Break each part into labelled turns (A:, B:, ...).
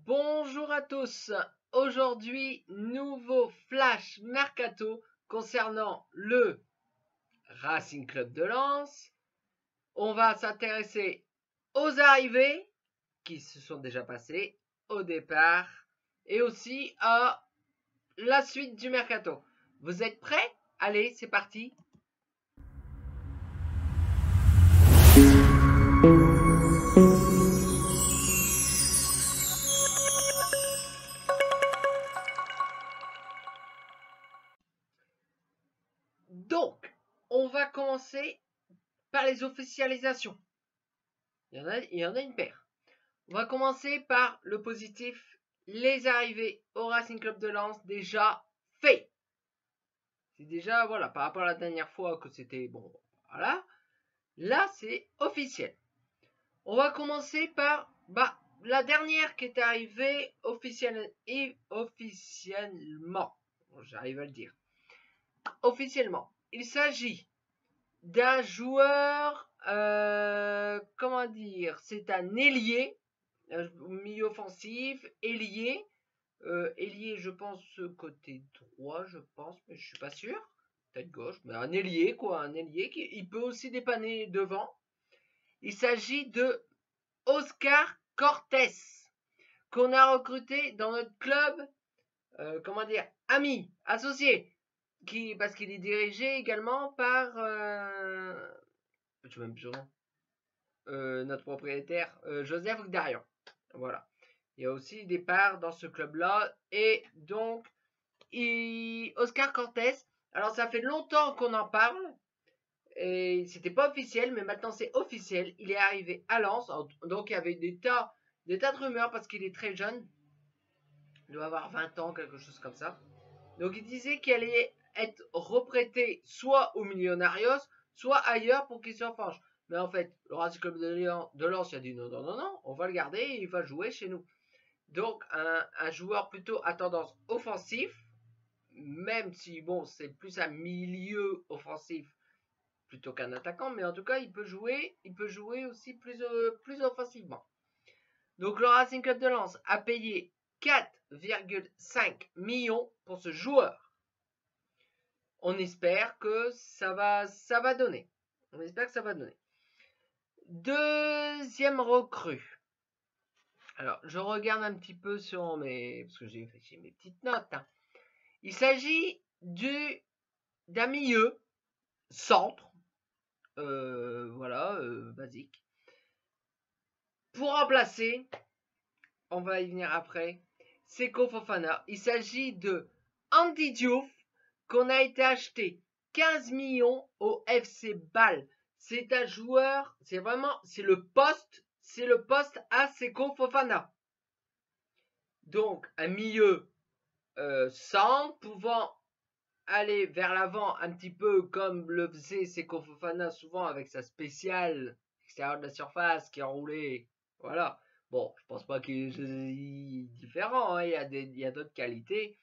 A: Bonjour à tous, aujourd'hui nouveau flash mercato concernant le Racing Club de Lens. On va s'intéresser aux arrivées qui se sont déjà passées, au départ et aussi à la suite du mercato. Vous êtes prêts? Allez, c'est parti. Donc, on va commencer par les officialisations. Il y en a une paire. On va commencer par le positif. Les arrivées au Racing Club de Lens déjà fait. C'est déjà, voilà, par rapport à la dernière fois que c'était, bon, voilà. Là, c'est officiel. On va commencer par, la dernière qui est arrivée officiellement. Bon, j'arrive à le dire. Officiellement, il s'agit d'un joueur, comment dire, c'est un ailier, milieu offensif, ailier, ailier, je pense, côté droit, je pense, mais je suis pas sûr, peut-être gauche, mais un ailier, quoi, un ailier, il peut aussi dépanner devant. Il s'agit de Oscar Cortés, qu'on a recruté dans notre club, comment dire, ami, associé, parce qu'il est dirigé également par, je sais même plus son nom, notre propriétaire, Joseph Darian. Voilà. Il y a aussi des parts dans ce club-là. Et donc, Oscar Cortés, alors ça fait longtemps qu'on en parle. Et c'était pas officiel, mais maintenant c'est officiel. Il est arrivé à Lens. Donc il y avait des tas de rumeurs parce qu'il est très jeune. Il doit avoir 20 ans, quelque chose comme ça. Donc il disait qu'il allait être reprêté soit au Millonarios, soit ailleurs pour qu'il se franche. Mais en fait, le Racing Club de Lens a dit non, on va le garder et il va jouer chez nous. Donc un joueur plutôt à tendance offensive, même si bon c'est plus un milieu offensif plutôt qu'un attaquant, mais en tout cas il peut jouer aussi plus offensivement. Donc le Racing Club de Lens a payé 4,5 millions pour ce joueur. On espère que ça va donner. On espère que ça va donner. Deuxième recrue. Alors, je regarde un petit peu sur parce que j'ai mes petites notes. Hein. Il s'agit d'un milieu centre. Voilà, basique. Pour remplacer, on va y venir après, Seko Fofana. Il s'agit de Andy Diouf, qu'on a été acheté 15 millions au FC Bâle. C'est un joueur, c'est le poste à Seko Fofana. Donc, un milieu centre, pouvant aller vers l'avant un petit peu comme le faisait Seko Fofana souvent avec sa spéciale extérieure de la surface qui enroulait. Voilà. Bon, je pense pas qu'il est différent. Hein. Il y a d'autres qualités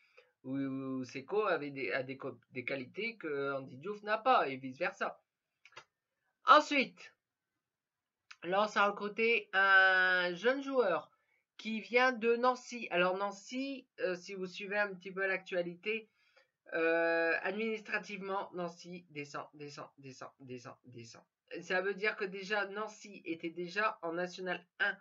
A: où Seko avait des qualités que Andy Diouf n'a pas et vice versa. Ensuite, Lens a recruté un jeune joueur qui vient de Nancy. Alors Nancy, si vous suivez un petit peu l'actualité, administrativement, Nancy descend. Ça veut dire que déjà Nancy était déjà en National 1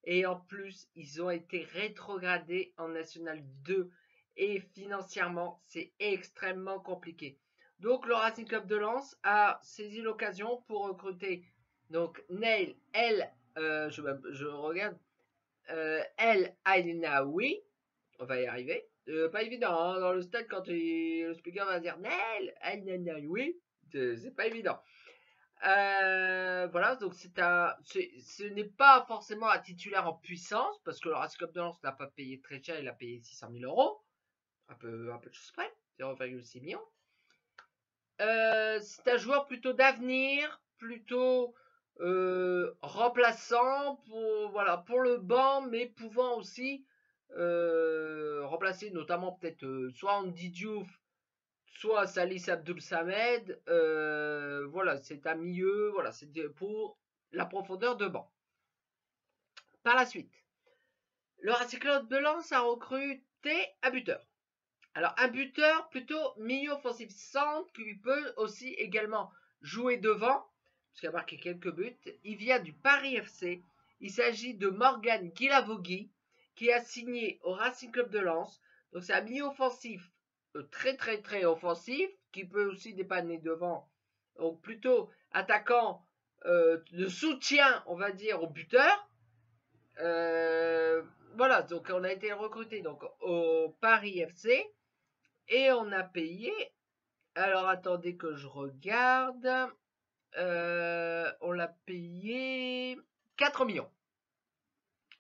A: et en plus ils ont été rétrogradés en National 2 et financièrement c'est extrêmement compliqué. Donc le Racing Club de Lens a saisi l'occasion pour recruter donc Neil je regarde El Ainaoui, on va y arriver. Pas évident, hein, dans le stade quand le speaker va dire Neil El Ainaoui, c'est pas évident. Voilà, donc ce n'est pas forcément un titulaire en puissance, parce que le Racing Club de Lens n'a pas payé très cher, il a payé 600 000 euros, un peu de choses près, 0,6 millions. C'est un joueur plutôt d'avenir, plutôt remplaçant pour le banc, mais pouvant aussi remplacer notamment peut-être soit Andy Diouf, soit Salis Abdul Samed. Voilà, c'est un milieu, voilà, c'est pour la profondeur de banc. Par la suite, le Racing Club de Lens a recruté un buteur. Alors, un buteur plutôt milieu offensif centre qui peut aussi également jouer devant, puisqu'il a marqué quelques buts. Il vient du Paris FC. Il s'agit de Morgan Guilavogui, qui a signé au Racing Club de Lens. Donc, c'est un milieu offensif très offensif, qui peut aussi dépanner devant. Donc, plutôt attaquant de soutien, on va dire, au buteur. Voilà, donc on a été recruté donc, au Paris FC. Et on a payé, alors attendez que je regarde, on l'a payé 4 millions.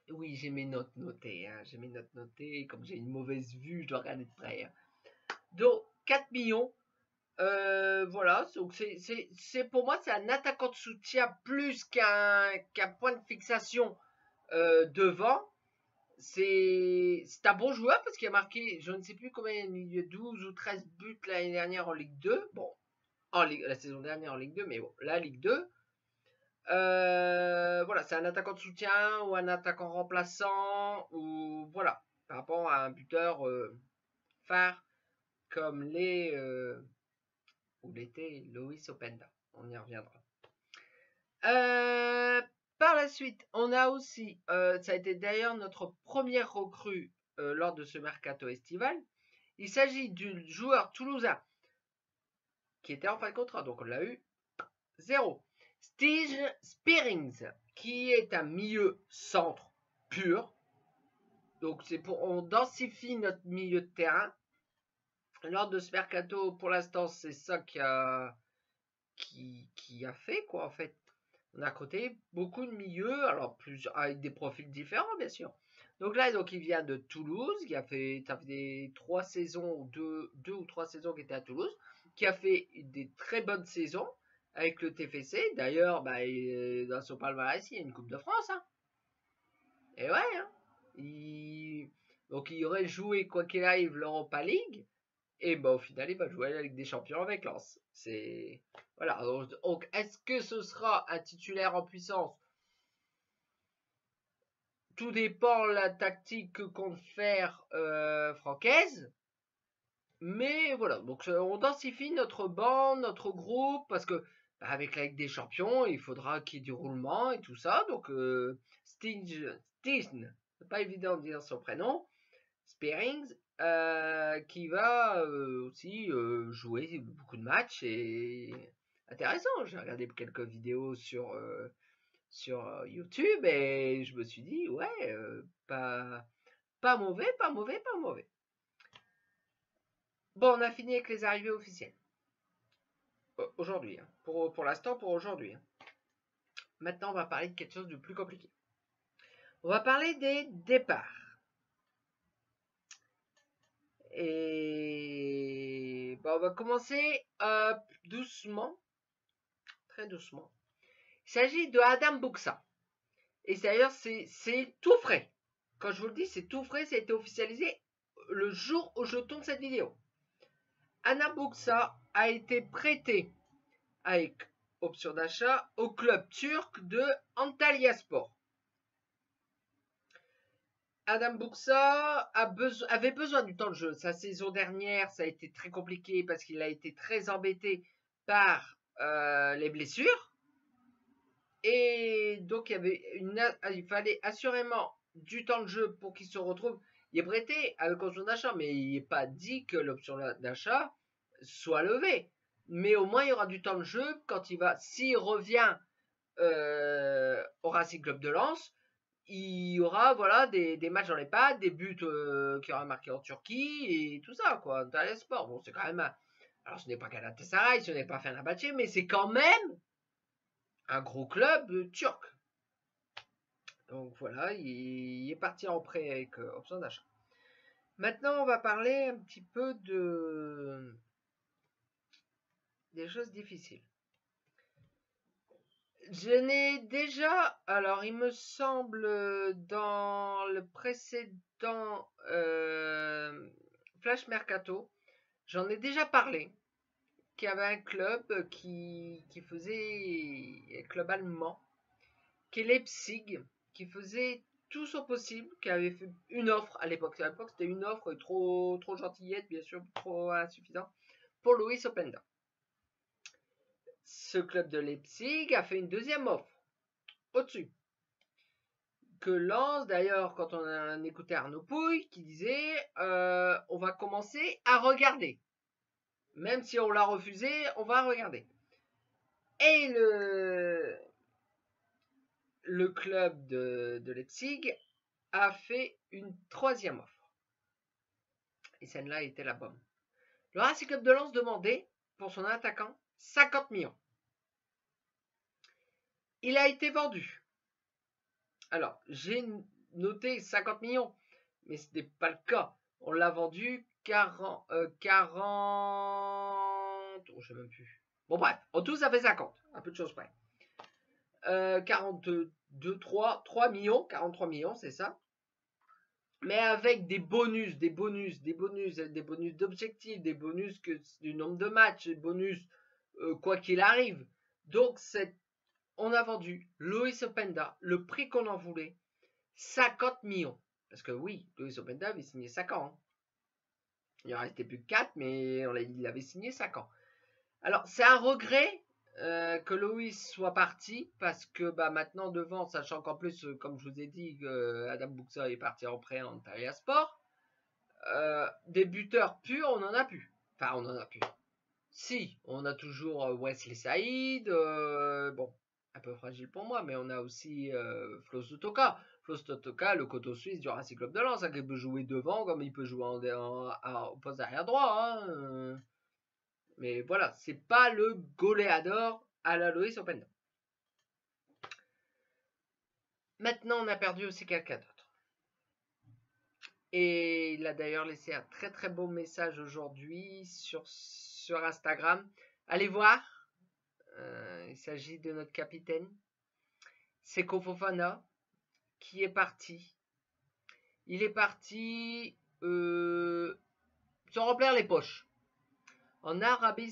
A: Oui, j'ai mes notes notées, hein, j'ai mes notes notées, comme j'ai une mauvaise vue, je dois regarder de près. Hein. Donc 4 millions, voilà, donc c'est pour moi c'est un attaquant de soutien plus qu'un point de fixation devant. C'est un bon joueur parce qu'il a marqué, je ne sais plus combien, il y a 12 ou 13 buts l'année dernière en Ligue 2. Bon, la saison dernière en Ligue 2, mais bon, la Ligue 2. Voilà, c'est un attaquant de soutien ou un attaquant remplaçant, ou voilà, par rapport à un buteur phare comme ou l'était Loïs Openda. On y reviendra. Par la suite, on a aussi, ça a été d'ailleurs notre première recrue lors de ce mercato estival. Il s'agit du joueur toulousain qui était en fin de contrat, donc on l'a eu 0. Stige Spearings, qui est un milieu centre pur. Donc on densifie notre milieu de terrain. Lors de ce mercato, pour l'instant, c'est ça qui a fait quoi en fait. On a recruté beaucoup de milieux, alors plus avec des profils différents bien sûr. Donc là, il vient de Toulouse, qui a fait, ça fait 3 saisons, 2 ou 3 saisons qu'il était à Toulouse, qui a fait des très bonnes saisons avec le TFC. D'ailleurs, dans son palmarès, il y a une Coupe de France. Hein. Et ouais, hein. Donc il aurait joué, quoi qu'il arrive, l'Europa League. Et au final, il va jouer à la Ligue des Champions avec Lens. C'est... Voilà. Donc, est-ce que ce sera un titulaire en puissance? Tout dépend de la tactique que compte faire Francaise. Mais voilà. Donc, on densifie notre banc, notre groupe, parce que avec la Ligue des Champions, il faudra qu'il y ait du roulement et tout ça. Donc, Stige, c'est pas évident de dire son prénom. Spearings, qui va aussi jouer beaucoup de matchs et intéressant. J'ai regardé quelques vidéos sur YouTube et je me suis dit ouais, pas mauvais. Bon, on a fini avec les arrivées officielles. Aujourd'hui, hein. Pour l'instant, pour aujourd'hui. Hein. Maintenant, on va parler de quelque chose de plus compliqué. On va parler des départs. Et on va commencer doucement, très doucement. Il s'agit de Adam Buksa. Et d'ailleurs, c'est tout frais. Quand je vous le dis, c'est tout frais, ça a été officialisé le jour où je tourne cette vidéo. Adam Buksa a été prêté avec option d'achat au club turc de Antalyaspor. Adam Buksa avait besoin du temps de jeu. Sa saison dernière, ça a été très compliqué parce qu'il a été très embêté par les blessures. Et donc, il fallait assurément du temps de jeu pour qu'il se retrouve. Il est prêté avec option d'achat, mais il n'est pas dit que l'option d'achat soit levée. Mais au moins, il y aura du temps de jeu quand s'il revient au Racing Club de Lens. Il y aura voilà des matchs dans les pattes, des buts qu'il aura marqués en Turquie et tout ça quoi. Dans les sports, bon c'est quand même alors ce n'est pas Galatasaray, ce n'est pas Fenerbahçe, mais c'est quand même un gros club turc. Donc voilà, il est parti en prêt avec option d'achat. Maintenant, on va parler un petit peu des choses difficiles. Je n'ai déjà, alors il me semble dans le précédent Flash Mercato, j'en ai déjà parlé, qu'il y avait un club qui faisait, un club allemand, qui est Leipzig, qui faisait tout son possible, qui avait fait une offre à l'époque. À l'époque, c'était une offre trop gentillette, bien sûr, trop insuffisante, pour Luis Openda. Ce club de Leipzig a fait une deuxième offre, au-dessus. Que Lens, d'ailleurs, quand on a écouté Arnaud Pouille, qui disait on va commencer à regarder. Même si on l'a refusé, on va regarder. Et le club de Leipzig a fait une troisième offre. Et celle-là était la bombe. Le Racing Club de Lens demandait, pour son attaquant, 50 millions. Il a été vendu. Alors, j'ai noté 50 millions, mais ce n'est pas le cas. On l'a vendu 40... oh, je sais même plus. Bon bref, en tout ça fait 50, un peu de choses près. 42, 3 millions, 43 millions, c'est ça. Mais avec des bonus d'objectifs, des bonus du nombre de matchs, des bonus quoi qu'il arrive. Donc on a vendu Luis Openda, le prix qu'on en voulait, 50 millions. Parce que oui, Luis Openda avait signé 5 ans. Hein. Il en restait plus que 4, mais il avait signé 5 ans. Alors, c'est un regret que Luis soit parti, parce que maintenant devant, sachant qu'en plus, comme je vous ai dit, Adam Buxa est parti en prêt en Antalya Sport, des buteurs purs, on en a plus. Enfin, on en a plus. Si, on a toujours Wesley Saïd, bon, un peu fragile pour moi, mais on a aussi Flo Sotoka. Flo Sotoka, le coteau suisse du Racing Club de Lens, hein, qui peut jouer devant comme il peut jouer au poste arrière droit. Hein, mais voilà, c'est pas le goléador à la Luis Openda. Maintenant, on a perdu aussi quelqu'un d'autre. Et il a d'ailleurs laissé un très très beau message aujourd'hui sur Instagram. Allez voir. Il s'agit de notre capitaine, Seko Fofana, qui est parti. Il est parti sans remplir les poches. En Arabie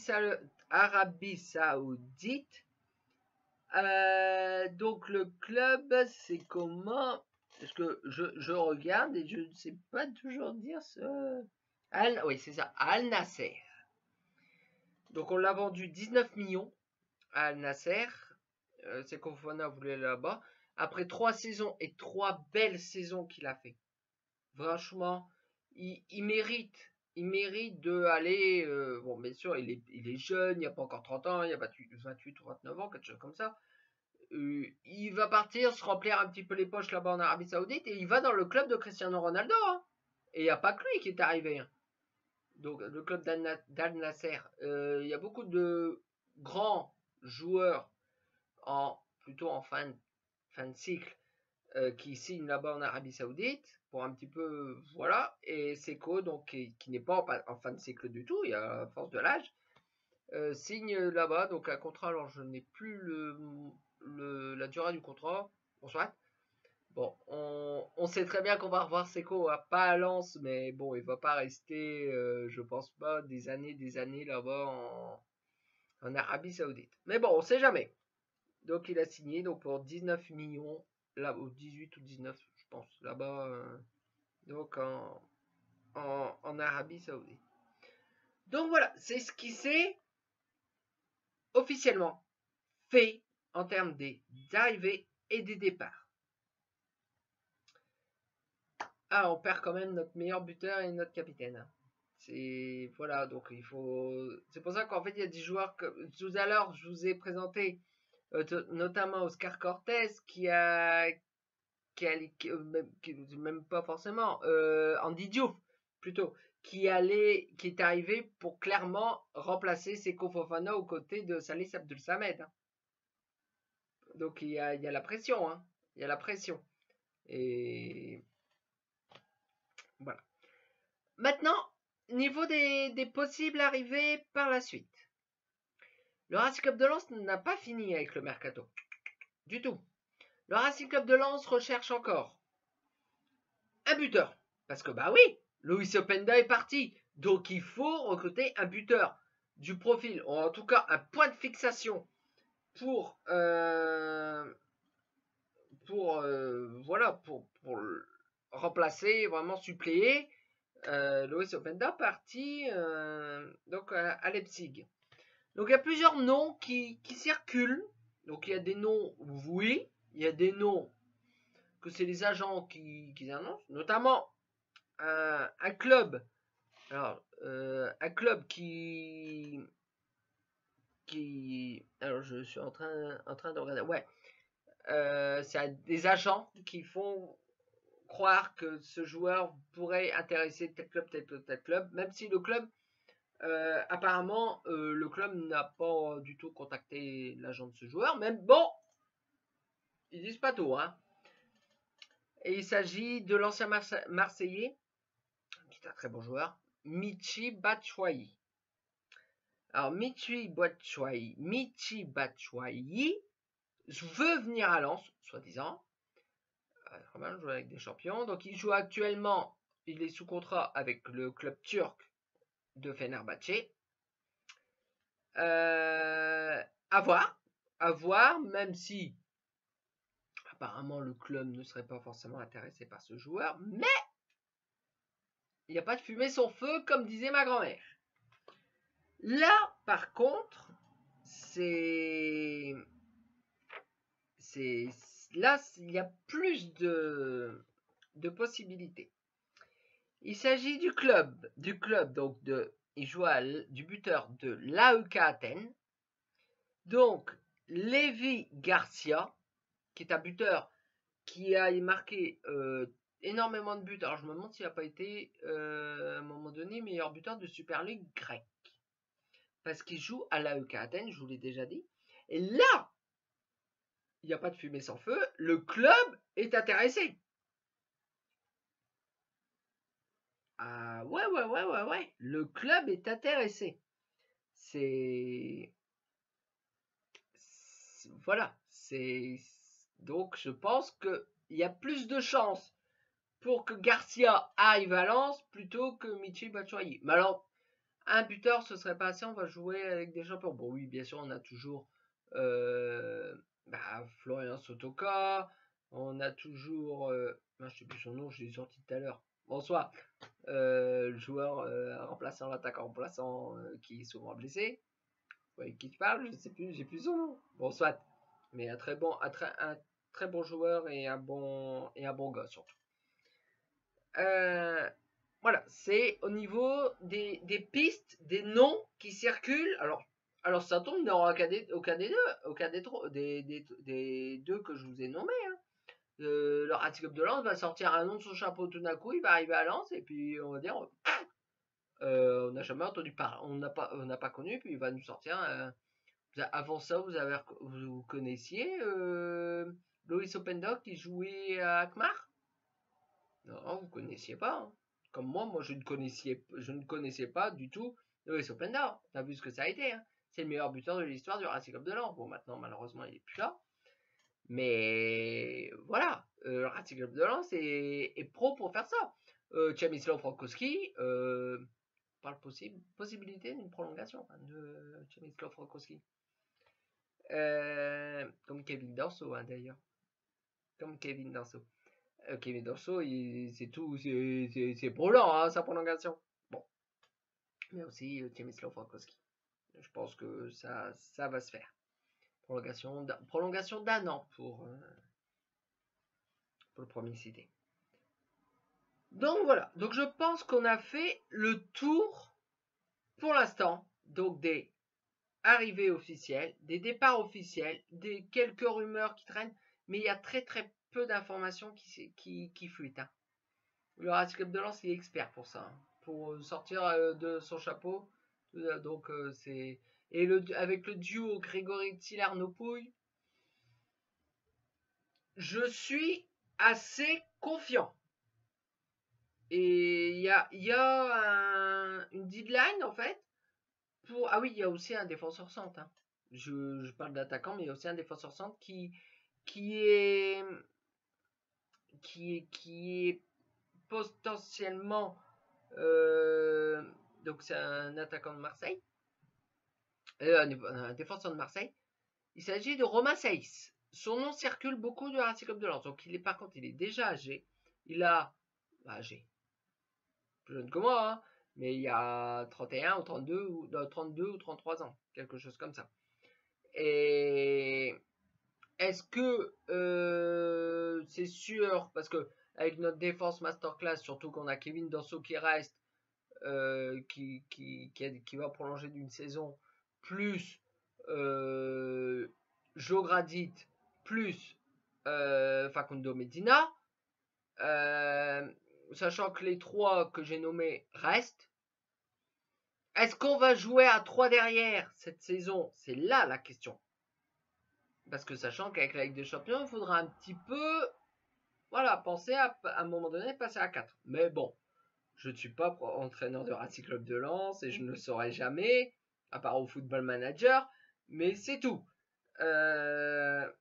A: Saoudite. Donc le club, c'est comment? Parce que je regarde et je ne sais pas toujours dire ce... oui, c'est ça, Al Nasser. Donc on l'a vendu 19 millions à Al Nasser. Seko Fofana voulait là-bas. Après 3 saisons et 3 belles saisons qu'il a fait. Franchement, il mérite. Il mérite de aller. Bon, bien sûr, il est jeune, il n'y a pas encore 30 ans, il y a 28 ou 29 ans, quelque chose comme ça. Il va partir se remplir un petit peu les poches là-bas en Arabie Saoudite et il va dans le club de Cristiano Ronaldo. Hein. Et il n'y a pas que lui qui est arrivé. Hein. Donc, le club d'Al Nasser. Il y a beaucoup de grands joueurs plutôt en fin de cycle qui signent là-bas en Arabie Saoudite pour un petit peu, voilà, et Seko, donc qui n'est pas en fin de cycle du tout, il y a force de l'âge, signe là-bas, donc un contrat, alors je n'ai plus la durée du contrat, bonsoir. Bon, on sait très bien qu'on va revoir Seko, pas à Lens, mais bon, il va pas rester, je pense pas, des années là-bas en Arabie Saoudite. Mais bon, on sait jamais. Donc il a signé donc pour 19 millions, là, ou 18 ou 19, je pense, là-bas, donc en Arabie Saoudite. Donc voilà, c'est ce qui s'est officiellement fait en termes des arrivées et des départs. Ah, on perd quand même notre meilleur buteur et notre capitaine. C'est voilà, donc il faut. C'est pour ça qu'en fait il y a des joueurs que tout à l'heure je vous ai présenté, notamment Oscar Cortés qui même pas forcément, Andy Diouf plutôt, qui est arrivé pour clairement remplacer Seko Fofana aux côtés de Salih Abdul Samed. Hein. Donc il y a la pression, hein. Il y a la pression. Et voilà. Maintenant, niveau des possibles arrivées par la suite. Le Racing Club de Lens n'a pas fini avec le mercato. Du tout. Le Racing Club de Lens recherche encore un buteur. Parce que bah oui, Luis Openda est parti. Donc il faut recruter un buteur du profil, ou en tout cas un point de fixation pour voilà, pour remplacer, vraiment suppléer Loïs Openda parti donc à Leipzig. Donc il y a plusieurs noms qui circulent. Donc il y a des noms, oui, il y a des noms que c'est les agents qui annoncent, notamment un club. Alors, un club alors je suis en train de regarder. Ouais, c'est des agents qui font croire que ce joueur pourrait intéresser tel club, même si le club, apparemment, le club n'a pas du tout contacté l'agent de ce joueur, mais bon, ils disent pas tout, hein. Et il s'agit de l'ancien Marseillais, qui est un très bon joueur, Michy Batshuayi. Alors, Michy Batshuayi veut venir à Lens, soi-disant. Vraiment, jouer avec des champions. Donc, il joue actuellement, il est sous contrat avec le club turc de Fenerbahçe. À voir, même si apparemment le club ne serait pas forcément intéressé par ce joueur, mais il n'y a pas de fumée sans feu, comme disait ma grand-mère. Là, par contre, là, il y a plus de possibilités. Il s'agit du club donc il joue du buteur de l'AEK Athènes. Donc, Lévi Garcia, qui est un buteur qui a marqué énormément de buts. Alors, je me demande s'il n'a pas été, à un moment donné, meilleur buteur de Super League grecque. Parce qu'il joue à l'AEK Athènes, je vous l'ai déjà dit. Et là, il n'y a pas de fumée sans feu, le club est intéressé. Ah ouais. Le club est intéressé. Voilà. Donc je pense qu'il y a plus de chances pour que Garcia arrive à Lens plutôt que Michy Batshuayi. Mais alors, un buteur, ce serait pas assez, on va jouer avec des champions. Bon oui, bien sûr, on a toujours Florian Sotoka, on a toujours... je sais plus son nom, je l'ai sorti tout à l'heure. Bonsoir. Le joueur remplaçant, l'attaquant remplaçant qui est souvent blessé. Ouais, qui te parle, je sais plus, j'ai plus son nom. Bon, soit. Mais un très bon joueur et un bon gars surtout. Voilà, c'est au niveau des pistes, des noms qui circulent. Alors ça tombe dans aucun des deux que je vous ai nommés. Hein. Le Racing Club de Lens va sortir un nom de son chapeau tout d'un coup, il va arriver à Lens et puis on va dire on n'a jamais entendu parler, on n'a pas connu, puis il va nous sortir. Avant ça, vous connaissiez Loïs Openda qui jouait à Akmar? Non, vous connaissiez pas. Hein. Comme moi je ne connaissais pas du tout Loïs Openda. On a vu ce que ça a été. Hein. C'est le meilleur buteur de l'histoire du Racing Club de Lens. Bon, maintenant malheureusement il est plus là. Mais voilà, le Racing Club de Lens est pro pour faire ça. Przemysław Frankowski parle possibilité d'une prolongation de Przemysław Frankowski. Comme Kevin Danso, hein, d'ailleurs. Comme Kevin Danso. Kevin Danso, c'est tout, c'est brûlant, hein, sa prolongation. Bon. Mais aussi Przemysław Frankowski. Je pense que ça va se faire. Prolongation d'un an pour le premier cité. Donc voilà, donc je pense qu'on a fait le tour pour l'instant, donc des arrivées officielles, des départs officiels, des quelques rumeurs qui traînent, mais il y a très peu d'informations qui fuitent. Hein. Le Racing Club de Lens, il est expert pour ça, hein, pour sortir de son chapeau. Donc c'est et avec le duo Grégory Tiller-Nopouille, je suis assez confiant. Et il y a une deadline en fait ah oui, il y a aussi un défenseur centre. Hein. Je parle d'attaquant, mais il y a aussi un défenseur centre qui est potentiellement donc c'est un attaquant de Marseille, un défenseur de Marseille. Il s'agit de Romain Saiss. son nom circule beaucoup du Racing Club de Lens. Donc par contre, il est déjà âgé. Il a âgé, plus jeune que moi, hein, mais il y a 31 ou 32 ou 32 ou 33 ans, quelque chose comme ça. Et est-ce que c'est sûr, parce que avec notre défense masterclass, surtout qu'on a Kevin Danso qui reste, qui va prolonger d'une saison, plus Joe Gradit, plus Facundo Medina, sachant que les trois que j'ai nommés restent. Est-ce qu'on va jouer à 3 derrière cette saison? C'est là la question. Parce que sachant qu'avec la Ligue des Champions, il faudra un petit peu, voilà, penser à un moment donné passer à 4. Mais bon, je ne suis pas entraîneur de Racing Club de Lens et je ne le saurai jamais, à part au Football Manager, mais c'est tout. Voilà.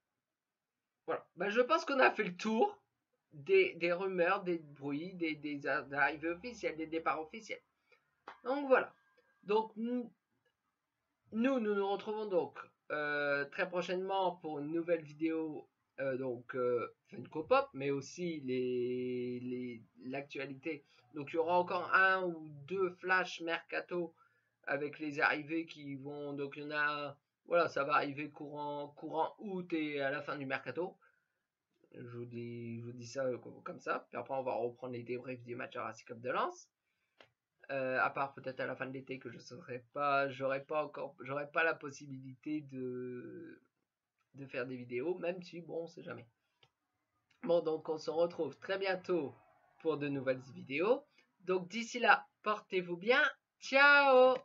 A: Ben, je pense qu'on a fait le tour des rumeurs, des bruits, des arrivées officielles, des départs officiels. Donc voilà. Donc nous nous retrouvons donc très prochainement pour une nouvelle vidéo donc Funko Pop, mais aussi l'actualité. Donc il y aura encore un ou deux flash mercato avec les arrivées qui vont. Donc il y en a, voilà, ça va arriver courant août et à la fin du mercato. Je vous dis ça comme ça. Puis après on va reprendre les débriefs du match à Racing Club de Lens. À part peut-être à la fin de l'été que je serai pas, j'aurai pas la possibilité de faire des vidéos, même si bon, on sait jamais. Bon, donc on se retrouve très bientôt pour de nouvelles vidéos. Donc d'ici là, portez-vous bien. Ciao!